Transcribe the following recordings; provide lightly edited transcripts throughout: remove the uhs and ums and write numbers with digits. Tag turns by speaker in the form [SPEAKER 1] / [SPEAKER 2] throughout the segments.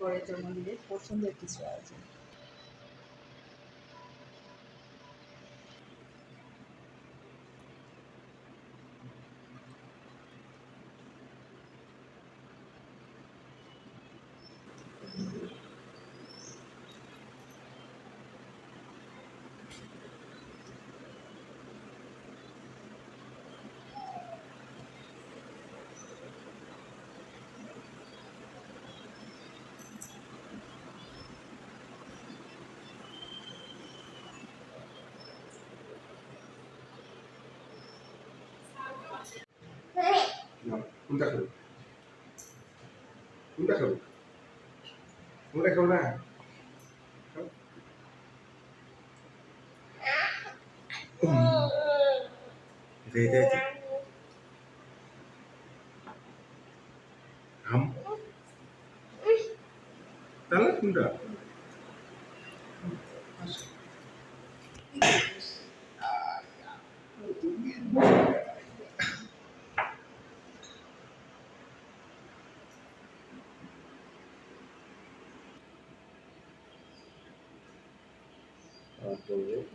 [SPEAKER 1] বরের জন্মদিনের পছন্দের কিছু আয়োজন।
[SPEAKER 2] কোনটা খাবো কোনটা খাবো কোনটা খাবো না আম তাহলে কোনটা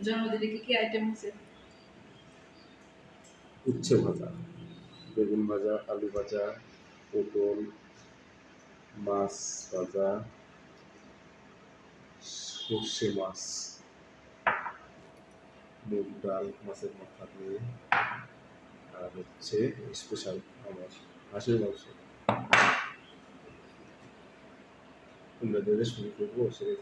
[SPEAKER 1] জন্মদিনে কি কি আইটেম আছে?
[SPEAKER 2] উচ্ছে ভাজা, বেগুন ভাজা, আলু ভাজা, পটল, মাছ ভাজা, সর্ষে মাছ, মুগ ডাল মাছের মাথা দিয়ে, আর হচ্ছে স্পেশাল আমার হাঁসের মাংস। তোমরা দিয়ে শুরু করবো সেটা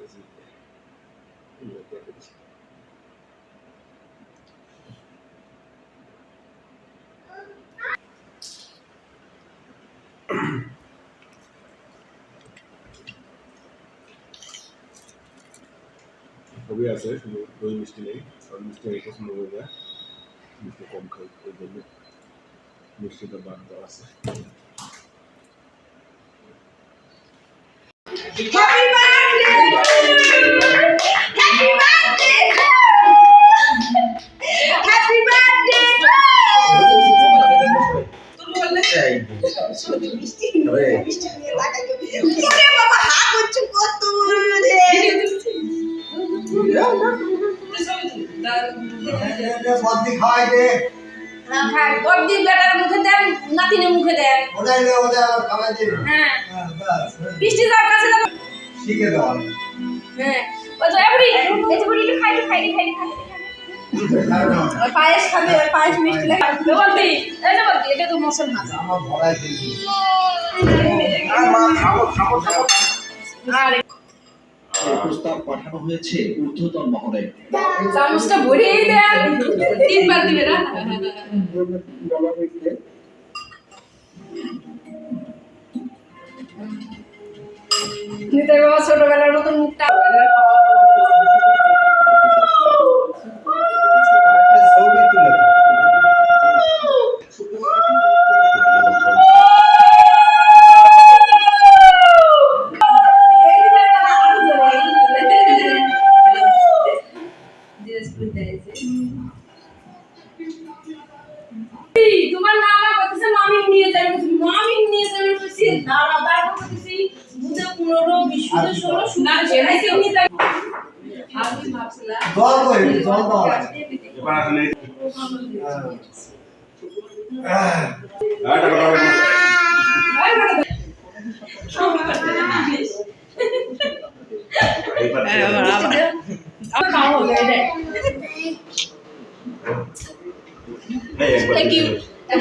[SPEAKER 2] সবই আছে, শুধু দই মিষ্টি নেই। আর মিষ্টি আমি পছন্দ করি না, মিষ্টি কম খাই, ওই জন্য মিষ্টিটা বাদ দেওয়া আছে।
[SPEAKER 1] নাতিনের মুখে দেন, হ্যাঁ বৃষ্টি যাওয়ার কাছে শিখে দাও। হ্যাঁ ওই তো এবারে এই যে বলি একটু খাই পায়েস খাবে, পায়েস মিষ্টি লাগে বলতি, এই যে বলতি এটা তো মশলা না আমার ভরাই দিবি। আর মা খাবো আরে
[SPEAKER 3] এই প্রস্তাব পাঠানো হয়েছে ঊর্ধ্বতন মহলে।
[SPEAKER 1] চামচটা ভরিয়ে দেন, তিনবার দিবে না
[SPEAKER 3] বলা হয়েছে
[SPEAKER 1] নিতে বাবা ছোটবেলার মতন মুখটা তোমার নাম করতেছে মামি নিয়ে যাবে, মামি নিয়ে যাবে বলছি দাঁড়া দাঁড়া করতেছি বুঝে 15 20 16 না সেটাই কেউ নিয়ে যাবে। আমি ভাবছিলাম জল দাও এবার আসলে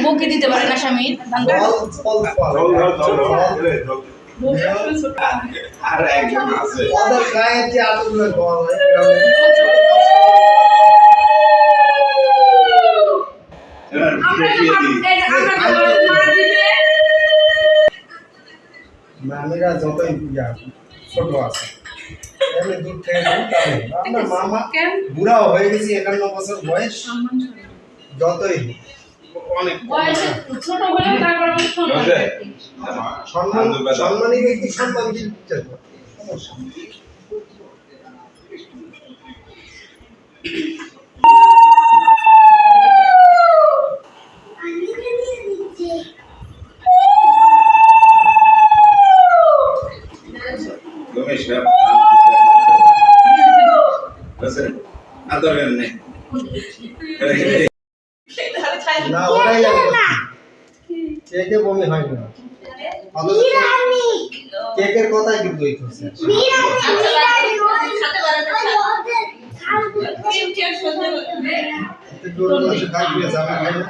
[SPEAKER 1] বকে দিতে পারে না স্বামী
[SPEAKER 2] আর একজন আছে
[SPEAKER 4] মামিরা যতই ছোট আছে এমনি দূর থেকে আপনার মামা বুড়াও হয়ে গেছি 51 বছর বয়স, যতই
[SPEAKER 2] অনেক
[SPEAKER 1] ছোট হলেও তারপর
[SPEAKER 4] সম্মানী ব্যক্তি সম্মান দিতে সমস্যা
[SPEAKER 5] রমেশ আছে আর দরকার নেই
[SPEAKER 4] না ওটাই আমি কেকে বমি হয় না অথচ কেকের কথাই কিন্তু হইতেছে
[SPEAKER 1] খেতে পারে না।
[SPEAKER 4] একটু জোর করে খাই দিয়ে যাবে খাই না